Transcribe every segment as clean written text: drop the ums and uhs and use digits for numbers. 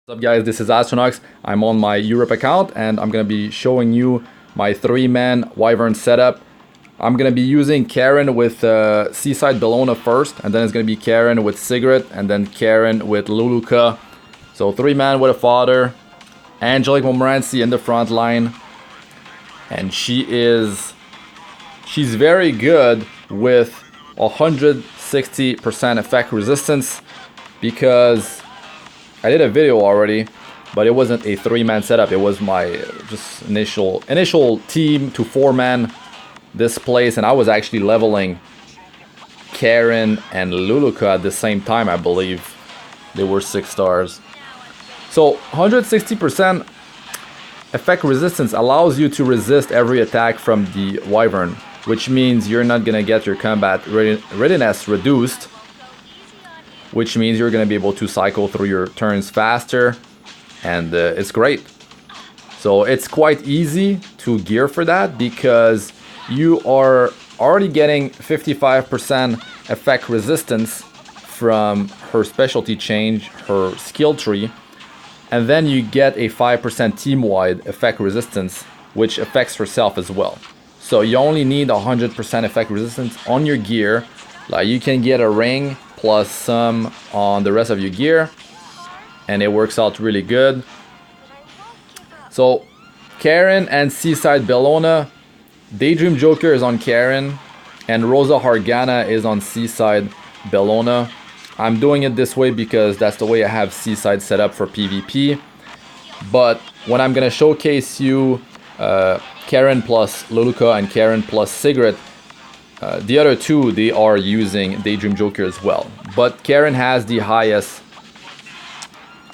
What's up guys, this is Astranox. I'm on my Europe account and I'm gonna be showing you my 3-man Wyvern setup. I'm gonna be using Karin with Seaside Bellona first, and then it's gonna be Karin with Sigret, and then Karin with Luluca. So 3-man with a father, Angelic Montmorancy in the front line, and she's very good with 160% effect resistance, because I did a video already, but it wasn't a 3-man setup. It was my just initial team to 4-man this place, and I was actually leveling Karin and Luluca at the same time. I believe they were 6 stars. So 160% effect resistance allows you to resist every attack from the Wyvern, which means you're not gonna get your combat readiness reduced, which means you're going to be able to cycle through your turns faster, and it's great. So it's quite easy to gear for that, because you are already getting 55% effect resistance from her specialty change, her skill tree, and then you get a 5% team-wide effect resistance, which affects herself as well. So you only need 100% effect resistance on your gear. Like, you can get a ring plus some on the rest of your gear, and it works out really good. So Karin and Seaside Bellona, Daydream Joker is on Karin, and Rosa Hargana is on Seaside Bellona. I'm doing it this way because that's the way I have Seaside set up for PvP. But when I'm gonna showcase you Karin plus Luluca and Karin plus Sigret, the other two, they are using Daydream Joker as well. But Karin has the highest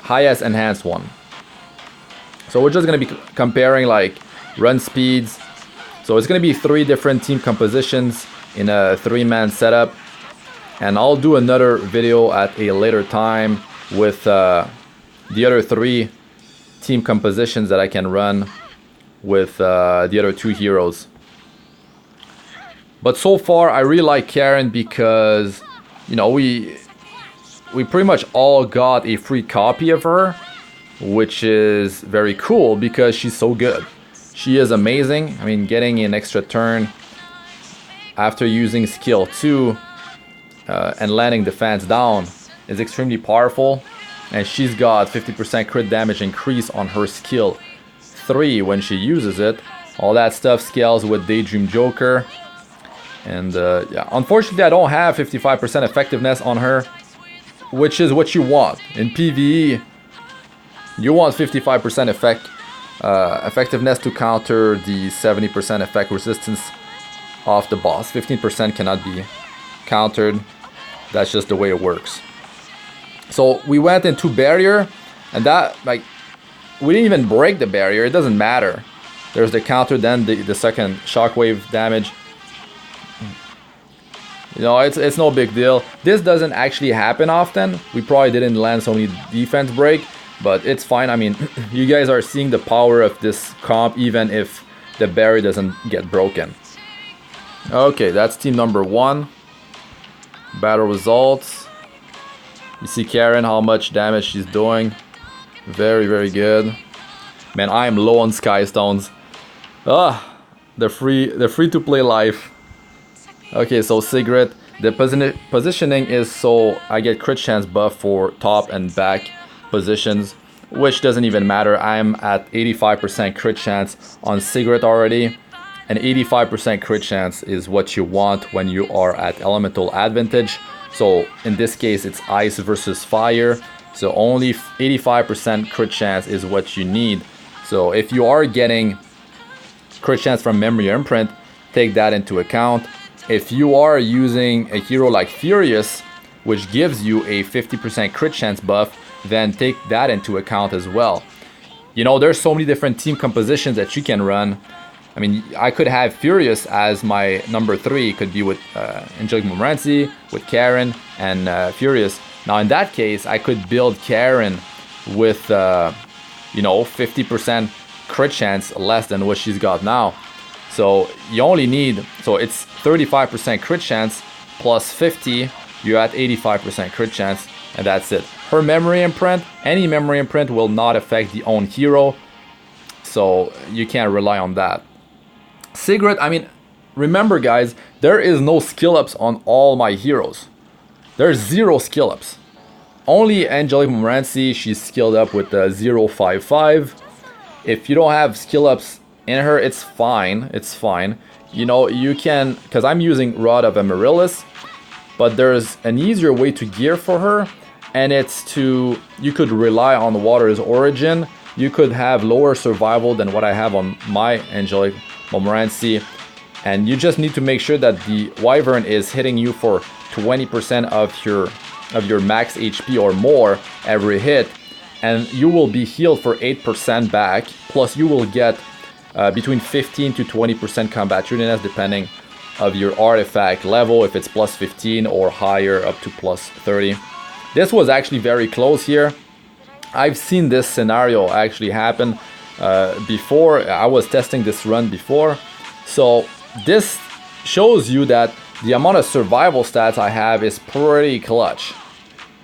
enhanced one. So we're just going to be comparing like run speeds. So it's going to be 3 different team compositions in a 3-man setup. And I'll do another video at a later time with the other 3 team compositions that I can run with the other 2 heroes. But so far, I really like Karin because, you know, we pretty much all got a free copy of her, which is very cool because she's so good. She is amazing. I mean, getting an extra turn after using skill 2 and landing defense down is extremely powerful. And she's got 50% crit damage increase on her skill 3 when she uses it. All that stuff scales with Daydream Joker. And yeah, unfortunately I don't have 55% effectiveness on her, which is what you want. In PvE, you want 55% effectiveness to counter the 70% effect resistance off the boss. 15% cannot be countered. That's just the way it works. So we went into barrier, and that, like, we didn't even break the barrier. It doesn't matter. There's the counter, then the second shockwave damage. You know, it's no big deal. This doesn't actually happen often. We probably didn't land so many defense break, but it's fine. I mean, you guys are seeing the power of this comp even if the barrier doesn't get broken. Okay, that's team number 1. Battle results. You see Karin, how much damage she's doing. Very, very good. Man, I am low on Sky Stones. The free to play life. Okay, so Sigret, the positioning is so I get crit chance buff for top and back positions, which doesn't even matter. I'm at 85% crit chance on Sigret already, and 85% crit chance is what you want when you are at elemental advantage. So in this case, it's ice versus fire, so only 85% crit chance is what you need. So if you are getting crit chance from memory imprint, take that into account. If you are using a hero like Furious, which gives you a 50% crit chance buff, then take that into account as well. You know, there's so many different team compositions that you can run. I mean, I could have Furious as my number 3. It could be with Angelic Montmorancy, with Karin, and Furious. Now, in that case, I could build Karin with, you know, 50% crit chance less than what she's got now. So you only need, so it's 35% crit chance plus 50, you're at 85% crit chance, and that's it. her memory imprint. Any memory imprint will not affect the own hero, so you can't rely on that. Sigret, I mean, remember guys, there is no skill ups on all my heroes. There's 0 skill ups. Only Angelic Montmorancy, she's skilled up with the 055. If you don't have skill ups in her, it's fine. It's fine. You know, you can, because I'm using Rod of Amaryllis, but there's an easier way to gear for her, and it's to, you could rely on Water's Origin. You could have lower survival than what I have on my Angelic Montmorancy, and you just need to make sure that the Wyvern is hitting you for 20% of your max HP or more every hit, and you will be healed for 8% back, plus you will get between 15 to 20% combat readiness depending of your artifact level, if it's plus 15 or higher up to plus 30. This was actually very close here. I've seen this scenario actually happen before. I was testing this run before, so this shows you that the amount of survival stats I have is pretty clutch.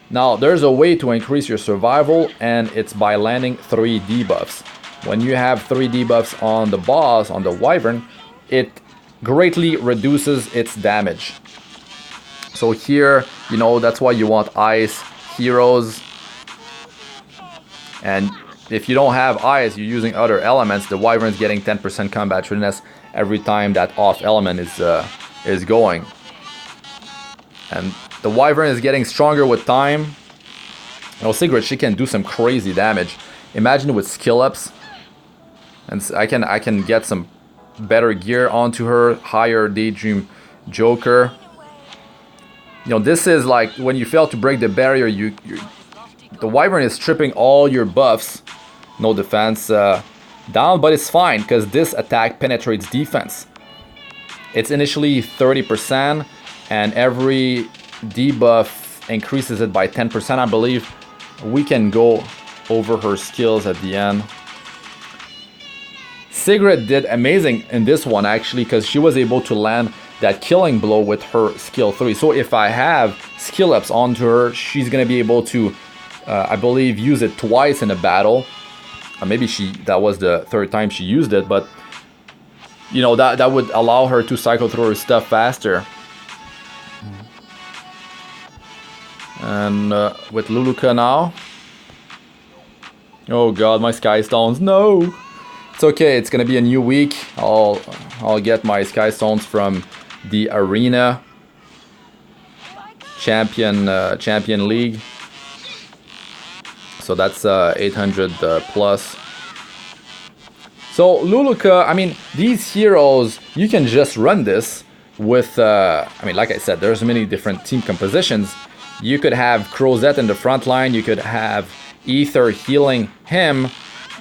Now there's a way to increase your survival, and it's by landing 3 debuffs. When you have 3 debuffs on the boss, on the Wyvern, it greatly reduces its damage. So here, you know, that's why you want ice heroes. And if you don't have ice, you're using other elements, the Wyvern's getting 10% combat readiness every time that off element is going. And the Wyvern is getting stronger with time. You know, Sigret, she can do some crazy damage. Imagine with skill ups. And I can get some better gear onto her, higher Daydream Joker. You know, this is like when you fail to break the barrier, the Wyvern is stripping all your buffs, no defense down, but it's fine because this attack penetrates defense. It's initially 30%, and every debuff increases it by 10%, I believe. We can go over her skills at the end. Sigret did amazing in this one actually, because she was able to land that killing blow with her skill 3. So if I have skill ups onto her, she's gonna be able to I believe use it twice in a battle. Maybe that was the 3rd time she used it, but you know, that would allow her to cycle through her stuff faster. And with Luluca now. Oh god, my Sky Stones, no! It's okay, it's gonna be a new week. I'll get my Sky Stones from the Arena Champion League. So that's 800 plus. So Luluca, I mean, these heroes, you can just run this with, I mean, like I said, there's many different team compositions. You could have Crozet in the front line, you could have Ether healing him,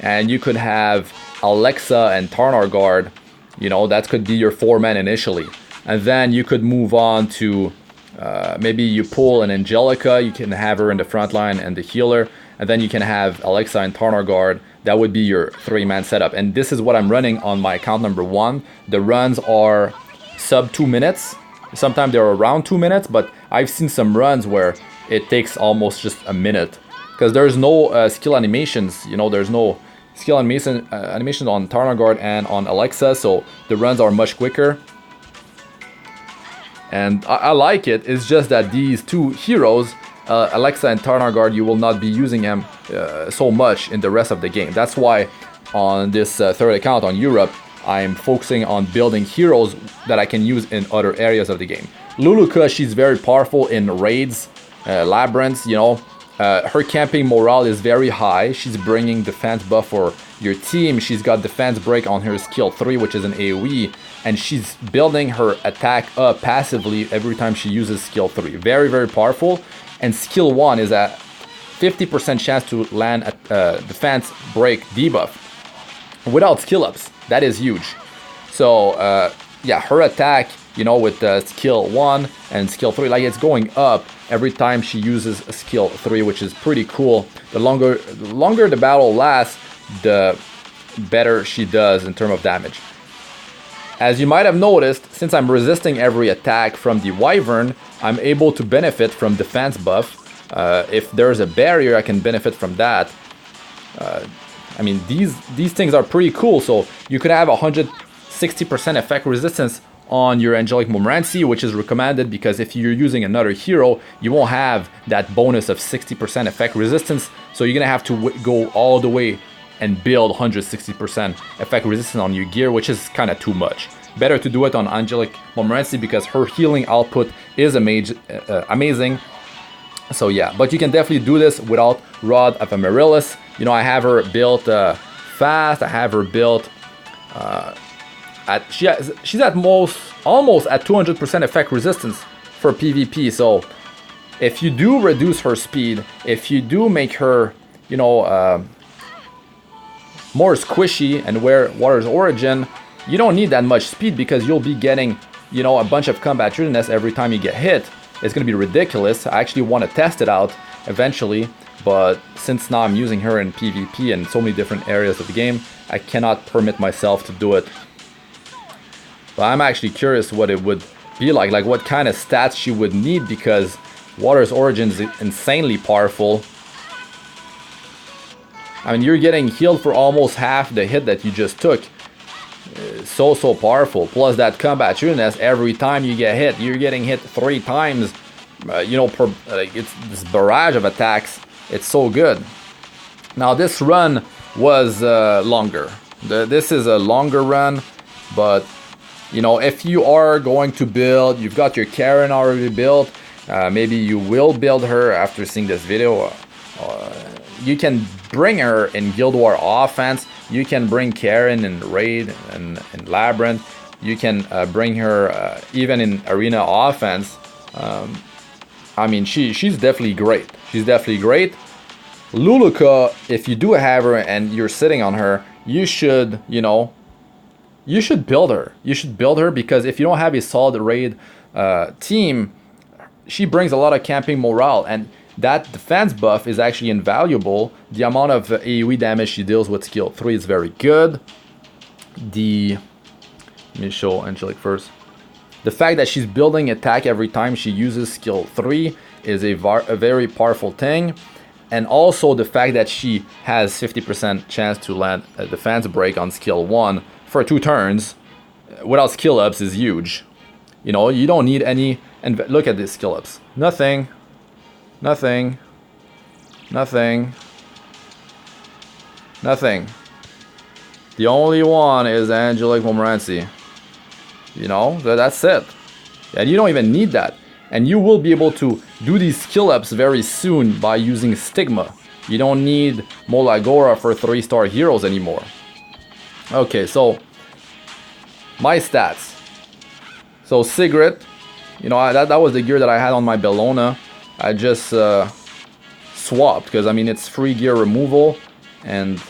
and you could have Alexa and Tarnargard. You know, that could be your 4-man initially. And then you could move on to, maybe you pull an Angelica, you can have her in the front line and the healer. And then you can have Alexa and Tarnargard. That would be your 3-man setup. And this is what I'm running on my account number 1. The runs are sub 2 minutes. Sometimes they're around 2 minutes, but I've seen some runs where it takes almost just a minute. Because there's no skill animations, you know, there's no skill animations on Tarnargard and on Alexa, so the runs are much quicker. And I like it, it's just that these 2 heroes, Alexa and Tarnargard, you will not be using them so much in the rest of the game. That's why on this 3rd account on Europe, I'm focusing on building heroes that I can use in other areas of the game. Luluca, she's very powerful in raids, labyrinths, you know. Her camping morale is very high. She's bringing defense buff for your team. She's got defense break on her skill 3, which is an AoE, and she's building her attack up passively every time she uses skill 3. Very, very powerful. And skill 1 is a 50% chance to land a defense break debuff without skill ups. That is huge. So yeah, her attack, you know, with skill 1 and skill 3, like it's going up every time she uses skill 3, which is pretty cool. The longer the battle lasts, the better she does in terms of damage. As you might have noticed, since I'm resisting every attack from the Wyvern, I'm able to benefit from defense buff. If there's a barrier, I can benefit from that. I mean, these things are pretty cool. So you could have 160% effect resistance on your Angelic Montmorancy, which is recommended because if you're using another hero, you won't have that bonus of 60% effect resistance. So you're gonna have to go all the way and build 160% effect resistance on your gear, which is kind of too much. Better to do it on Angelic Montmorancy because her healing output is amazing. So yeah, but you can definitely do this without Rod of Amaryllis. You know, I have her built fast. I have her built she's at almost at 200% effect resistance for PvP. So if you do reduce her speed, if you do make her, you know, more squishy and wear Water's Origin, you don't need that much speed because you'll be getting, you know, a bunch of combat readiness every time you get hit. It's gonna be ridiculous. I actually want to test it out eventually, but since now I'm using her in PvP and so many different areas of the game, I cannot permit myself to do it. But I'm actually curious what it would be like what kind of stats she would need, because Water's Origin is insanely powerful. I mean, you're getting healed for almost half the hit that you just took. So powerful. Plus that combat readiness, every time you get hit, you're getting hit 3 times. You know, it's this barrage of attacks. It's so good. Now this run was longer. This is a longer run, but you know, if you are going to build, you've got your Karin already built. Maybe you will build her after seeing this video. You can bring her in Guild War offense. You can bring Karin in Raid and Labyrinth. You can bring her even in Arena offense. I mean, she's definitely great. She's definitely great. Luluca, if you do have her and you're sitting on her, you should, you know, you should build her. You should build her because if you don't have a solid Raid team, she brings a lot of camping morale, and that defense buff is actually invaluable. The amount of AoE damage she deals with skill 3 is very good. Let me show Angelic first. The fact that she's building attack every time she uses skill 3 is a very powerful thing. And also the fact that she has 50% chance to land a defense break on skill 1 for 2 turns without skill ups is huge. You know, you don't need any, and look at these skill ups. Nothing. Nothing. Nothing. Nothing. The only one is Angelic Montmorancy. You know, that's it. And you don't even need that. And you will be able to do these skill ups very soon by using Stigma. You don't need Molagora for 3-star heroes anymore. Okay, so my stats. So Sigret, you know, that was the gear that I had on my Bellona. I just swapped because I mean it's free gear removal, and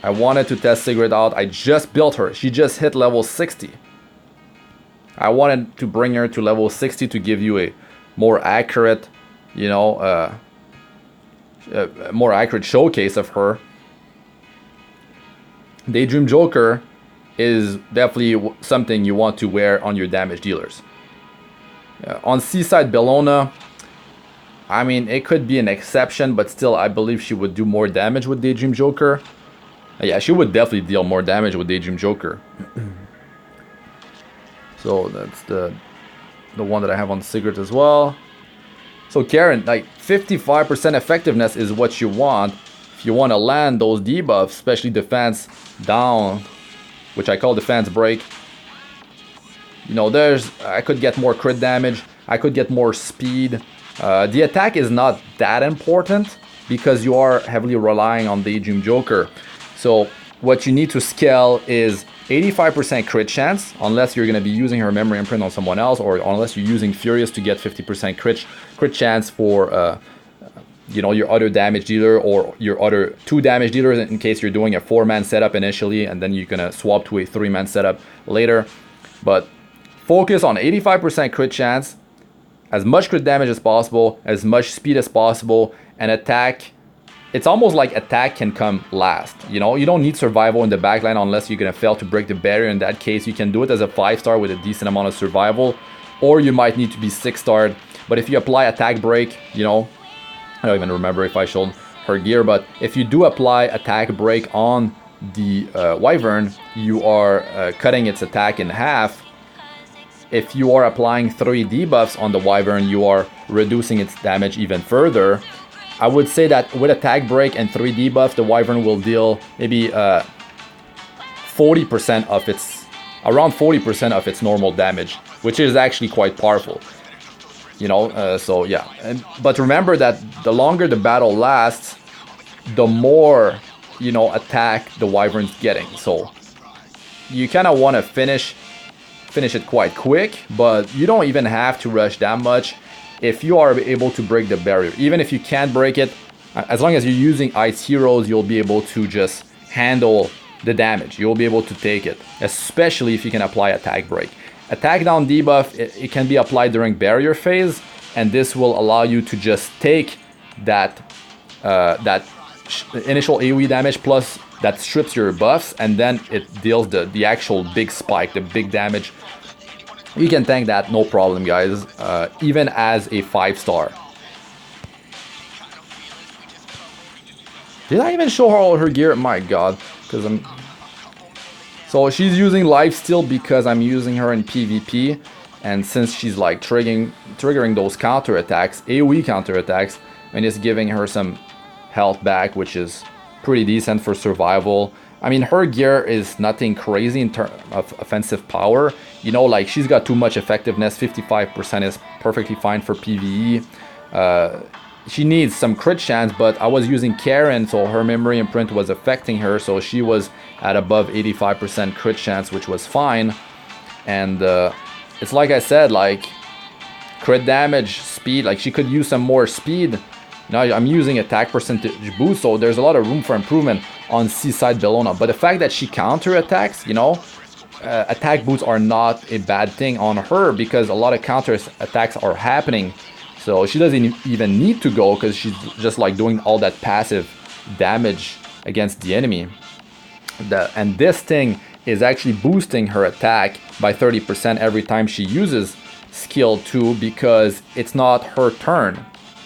I wanted to test Sigret out. I just built her. She just hit level 60. I wanted to bring her to level 60 to give you a more accurate, you know, a more accurate showcase of her. Daydream Joker is definitely something you want to wear on your damage dealers. On Seaside Bellona, I mean, it could be an exception, but still, I believe she would do more damage with Daydream Joker. Yeah, she would definitely deal more damage with Daydream Joker. So that's the one that I have on Sigret as well. So Karin, like 55% effectiveness is what you want if you want to land those debuffs, especially defense down, which I call defense break. You know, I could get more crit damage, I could get more speed. The attack is not that important because you are heavily relying on Daydream Joker. So what you need to scale is 85% crit chance, unless you're going to be using her memory imprint on someone else, or unless you're using Furious to get 50% crit chance for you know, your other damage dealer or your other 2 damage dealers in case you're doing a 4-man setup initially and then you're going to swap to a 3-man setup later. But focus on 85% crit chance, as much crit damage as possible, as much speed as possible, and attack. It's almost like attack can come last. You know, you don't need survival in the backline unless you're going to fail to break the barrier. In that case, you can do it as a 5-star with a decent amount of survival, or you might need to be 6-starred. But if you apply attack break, you know, I don't even remember if I showed her gear, but if you do apply attack break on the Wyvern, you are cutting its attack in half. If you are applying 3 debuffs on the Wyvern, you are reducing its damage even further. I would say that with attack break and 3 debuffs, the Wyvern will deal maybe 40% of its, around 40% of its normal damage, which is actually quite powerful. You know, so yeah. But remember that the longer the battle lasts, the more, you know, attack the Wyvern's getting. So you kind of want to finish it quite quick, but you don't even have to rush that much if you are able to break the barrier. Even if you can't break it, as long as you're using ice heroes, you'll be able to just handle the damage. You'll be able to take it, especially if you can apply attack break. Attack down debuff, it can be applied during barrier phase, and this will allow you to just take that initial AoE damage plus that strips your buffs, and then it deals the actual big spike, the big damage. You can tank that no problem, guys, even as a 5-star. Did I even show her all her gear? My god, because I'm... So she's using lifesteal because I'm using her in PvP, and since she's like triggering those counterattacks, AoE counterattacks, and it's giving her some health back, which is pretty decent for survival. I mean, her gear is nothing crazy in terms of offensive power. You know, like, she's got too much effectiveness. 55% is perfectly fine for PvE. She needs some crit chance, but I was using Karin, so her memory imprint was affecting her, so she was at above 85% crit chance, which was fine. And it's like I said, like, crit damage, speed, like, she could use some more speed. Now I'm using attack percentage boost, so there's a lot of room for improvement on Seaside Bellona. But the fact that she counter-attacks, you know, attack boosts are not a bad thing on her, because a lot of counter attacks are happening. So she doesn't even need to go, because she's just like doing all that passive damage against the enemy. And this thing is actually boosting her attack by 30% every time she uses skill 2, because it's not her turn,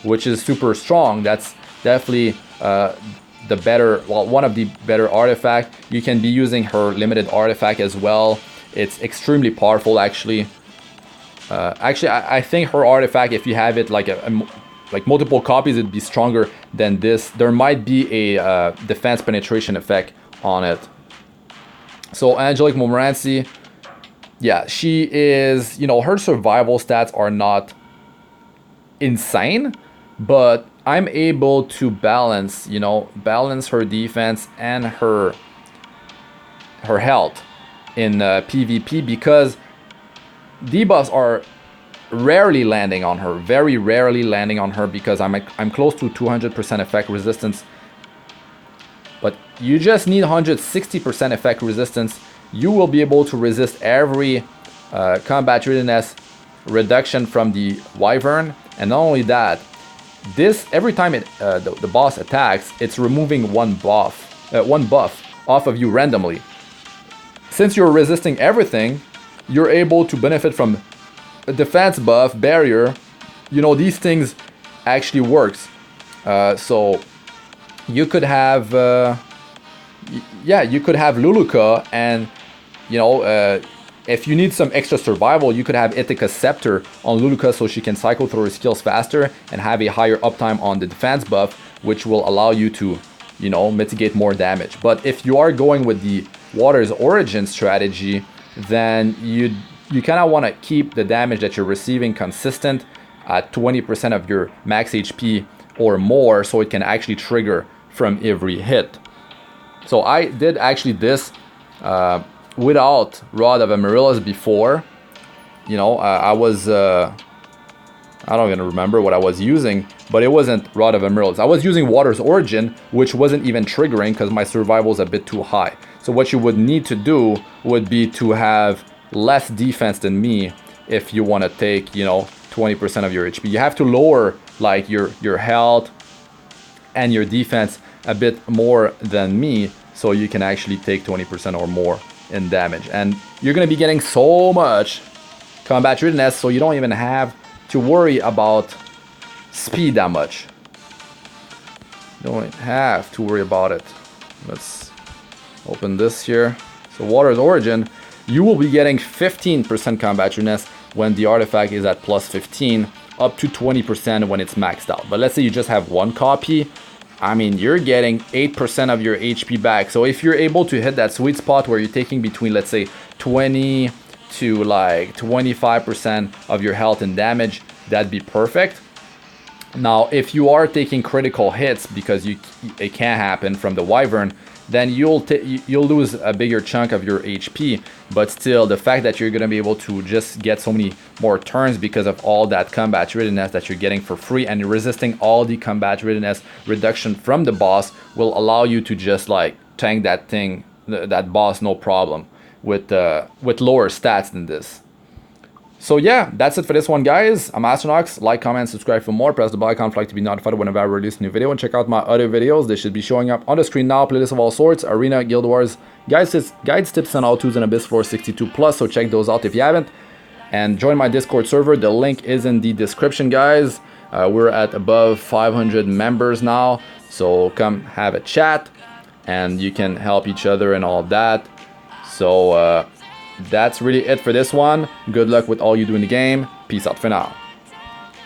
which is super strong. That's definitely the better, well, one of the better artifact. You can be using her limited artifact as well. It's extremely powerful, actually. I think her artifact, if you have it like like multiple copies, it'd be stronger than this. There might be a defense penetration effect on it. So Angelic Montmorancy, yeah, she is, you know, her survival stats are not insane, but I'm able to balance, you know, balance her defense and her health in PvP, because debuffs are rarely landing on her, very rarely landing on her, because I'm close to 200% effect resistance. But you just need 160% effect resistance. You will be able to resist every combat readiness reduction from the Wyvern, and not only that, this, every time the boss attacks, it's removing one buff off of you randomly. Since you're resisting everything, you're able to benefit from a defense buff, barrier. You know, these things actually works. So you could have, yeah, you could have Luluca, and you know, if you need some extra survival, you could have Ithaca's Scepter on Luluca, so she can cycle through her skills faster and have a higher uptime on the defense buff, which will allow you to, you know, mitigate more damage. But if you are going with the Water's Origin strategy, then you kind of want to keep the damage that you're receiving consistent at 20% of your max HP or more, so it can actually trigger from every hit. So I did actually this without Rod of Amaryllis before. You know, I don't even remember what I was using, but it wasn't Rod of Amaryllis. I was using Water's Origin, which wasn't even triggering because my survival is a bit too high. So what you would need to do would be to have less defense than me if you want to take, you know, 20% of your HP. You have to lower like your health and your defense a bit more than me, so you can actually take 20% or more in damage. And you're going to be getting so much combat readiness, so you don't even have to worry about speed that much. Don't have to worry about it. Let's open this here. So Water's Origin, you will be getting 15% combat readiness when the artifact is at plus 15, up to 20% when it's maxed out. But let's say you just have one copy, I mean, you're getting 8% of your HP back. So if you're able to hit that sweet spot where you're taking between, let's say, 20 to like 25% of your health and damage, that'd be perfect. Now, if you are taking critical hits, because it can happen from the Wyvern, then you'll lose a bigger chunk of your HP. But still, the fact that you're going to be able to just get so many more turns because of all that combat readiness that you're getting for free, and you're resisting all the combat readiness reduction from the boss, will allow you to just like tank that thing, that boss, no problem, with lower stats than this. So yeah, that's it for this one, guys. I'm Astranox. Like, comment, subscribe for more. Press the bell icon for to be notified whenever I release a new video. And check out my other videos. They should be showing up on the screen now. Playlists of all sorts, Arena, Guild Wars, guides, tips, and how-tos, and Abyss Floor 62+. So check those out if you haven't. And join my Discord server. The link is in the description, guys. We're at above 500 members now. So come have a chat. And you can help each other and all that. So... that's really it for this one. Good luck with all you do in the game. Peace out for now.